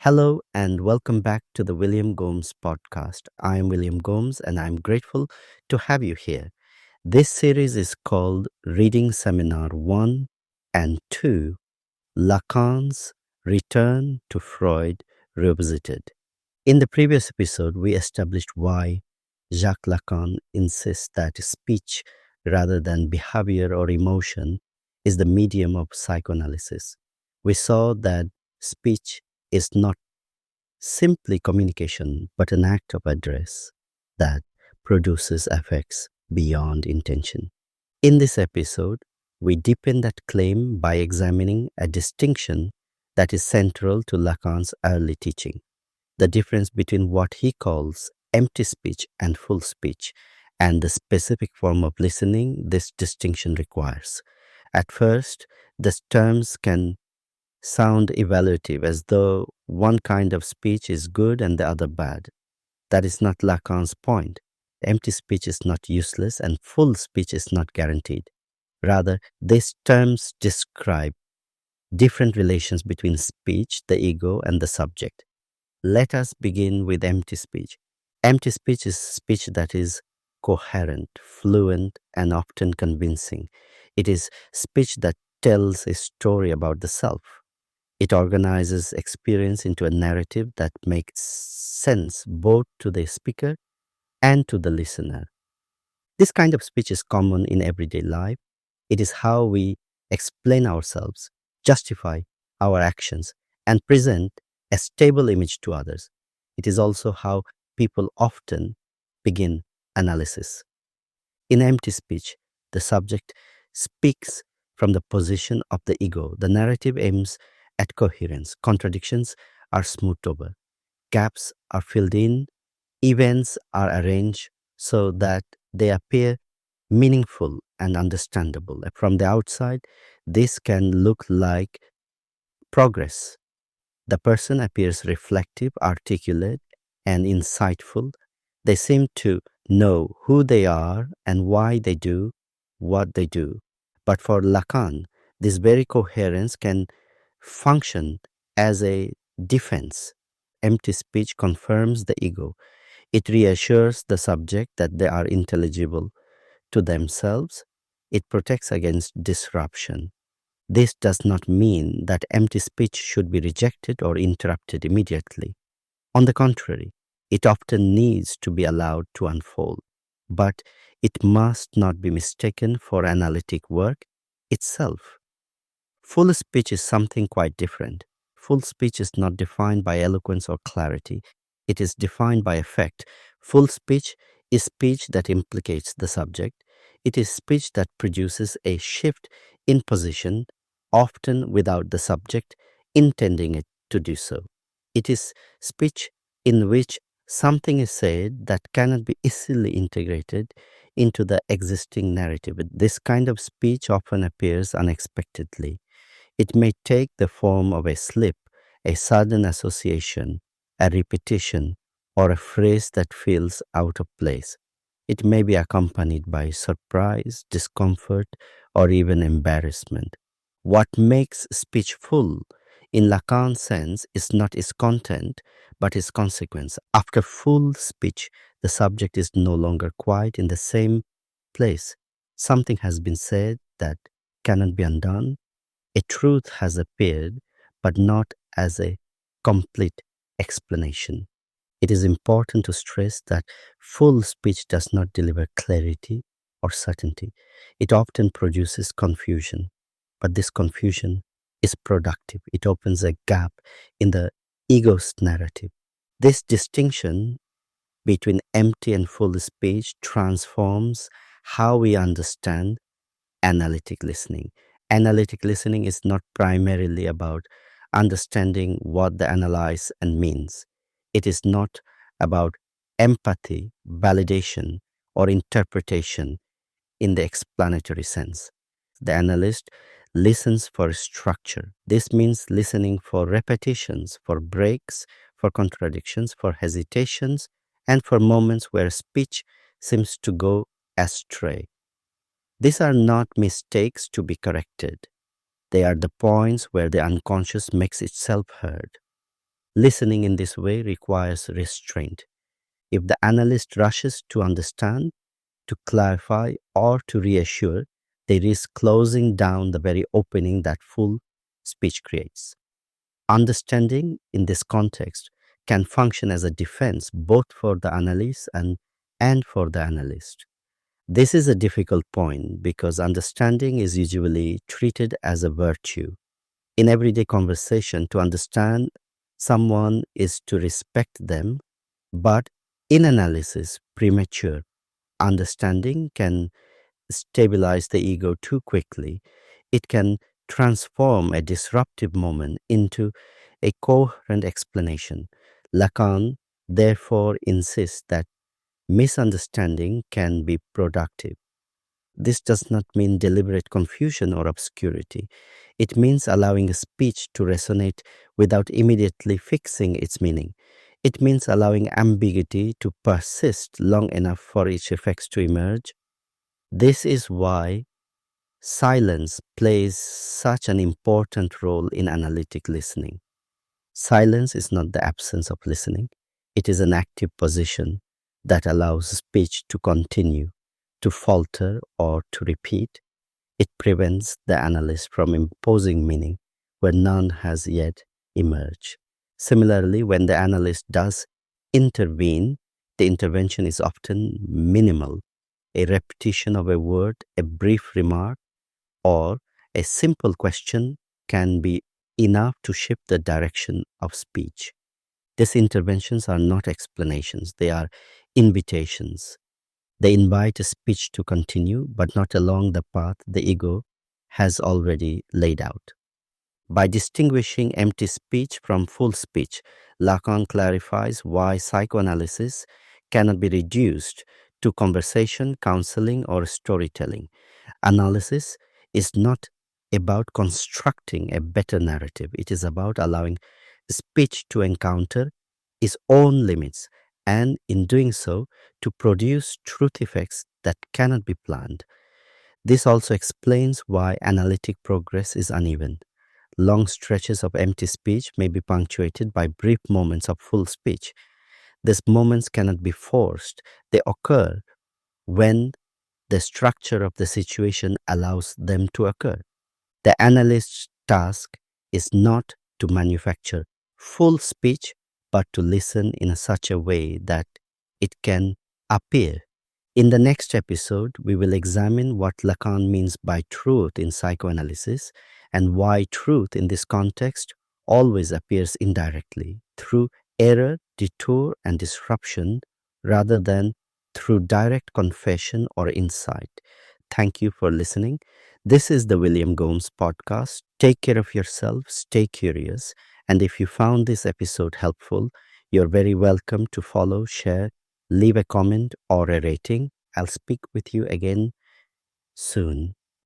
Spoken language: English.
Hello and welcome back to the William Gomes podcast. I am William Gomes and I'm grateful to have you here. This series is called Reading Seminar 1 and 2, Lacan's Return to Freud Revisited. In the previous episode, we established why Jacques Lacan insists that speech rather than behavior or emotion is the medium of psychoanalysis. We saw that speech is not simply communication, but an act of address that produces effects beyond intention. In this episode, we deepen that claim by examining a distinction that is central to Lacan's early teaching, the difference between what he calls empty speech and full speech, and the specific form of listening this distinction requires. At first, the terms can sound evaluative, as though one kind of speech is good and the other bad. That is not Lacan's point. Empty speech is not useless and full speech is not guaranteed. Rather, these terms describe different relations between speech, the ego, and the subject. Let us begin with empty speech. Empty speech is speech that is coherent, fluent, and often convincing. It is speech that tells a story about the self. It organizes experience into a narrative that makes sense both to the speaker and to the listener. This kind of speech is common in everyday life. It is how we explain ourselves, justify our actions, and present a stable image to others. It is also how people often begin analysis. In empty speech, the subject speaks from the position of the ego. The narrative aims at coherence. Contradictions are smoothed over. Gaps are filled in. Events are arranged so that they appear meaningful and understandable. From the outside, this can look like progress. The person appears reflective, articulate, and insightful. They seem to know who they are and why they do what they do. But for Lacan, this very coherence can function as a defense. Empty speech confirms the ego. It reassures the subject that they are intelligible to themselves. It protects against disruption. This does not mean that empty speech should be rejected or interrupted immediately. On the contrary, it often needs to be allowed to unfold, but it must not be mistaken for analytic work itself. Full speech is something quite different. Full speech is not defined by eloquence or clarity. It is defined by effect. Full speech is speech that implicates the subject. It is speech that produces a shift in position, often without the subject intending it to do so. It is speech in which something is said that cannot be easily integrated into the existing narrative. This kind of speech often appears unexpectedly. It may take the form of a slip, a sudden association, a repetition, or a phrase that feels out of place. It may be accompanied by surprise, discomfort, or even embarrassment. What makes speech full, in Lacan's sense, is not its content, but its consequence. After full speech, the subject is no longer quite in the same place. Something has been said that cannot be undone. A truth has appeared, but not as a complete explanation. It is important to stress that full speech does not deliver clarity or certainty. It often produces confusion, but this confusion is productive. It opens a gap in the ego's narrative. This distinction between empty and full speech transforms how we understand analytic listening. Analytic listening is not primarily about understanding what the analyze and means. It is not about empathy, validation, or interpretation in the explanatory sense. The analyst listens for structure. This means listening for repetitions, for breaks, for contradictions, for hesitations, and for moments where speech seems to go astray. These are not mistakes to be corrected. They are the points where the unconscious makes itself heard. Listening in this way requires restraint. If the analyst rushes to understand, to clarify, or to reassure, they risk closing down the very opening that full speech creates. Understanding in this context can function as a defense both for the analyst and for the analyst. This is a difficult point because understanding is usually treated as a virtue. In everyday conversation, to understand someone is to respect them, but in analysis, premature understanding can stabilize the ego too quickly. It can transform a disruptive moment into a coherent explanation. Lacan therefore insists that misunderstanding can be productive. This does not mean deliberate confusion or obscurity. It means allowing a speech to resonate without immediately fixing its meaning. It means allowing ambiguity to persist long enough for its effects to emerge. This is why silence plays such an important role in analytic listening. Silence is not the absence of listening, it is an active position that allows speech to continue, to falter, or to repeat. It prevents the analyst from imposing meaning where none has yet emerged. Similarly, when the analyst does intervene, the intervention is often minimal. A repetition of a word, a brief remark, or a simple question can be enough to shift the direction of speech. These interventions are not explanations, they are invitations. They invite a speech to continue, but not along the path the ego has already laid out. By distinguishing empty speech from full speech, Lacan clarifies why psychoanalysis cannot be reduced to conversation, counseling, or storytelling. Analysis is not about constructing a better narrative, it is about allowing speech to encounter its own limits and, in doing so, to produce truth effects that cannot be planned. This also explains why analytic progress is uneven. Long stretches of empty speech may be punctuated by brief moments of full speech. These moments cannot be forced, they occur when the structure of the situation allows them to occur. The analyst's task is not to manufacture full speech, but to listen in such a way that it can appear. In the next episode, we will examine what Lacan means by truth in psychoanalysis and why truth in this context always appears indirectly through error, detour, and disruption rather than through direct confession or insight. Thank you for listening. This is the William Gomes podcast. Take care of yourself, stay curious, and if you found this episode helpful, you're very welcome to follow, share, leave a comment or a rating. I'll speak with you again soon.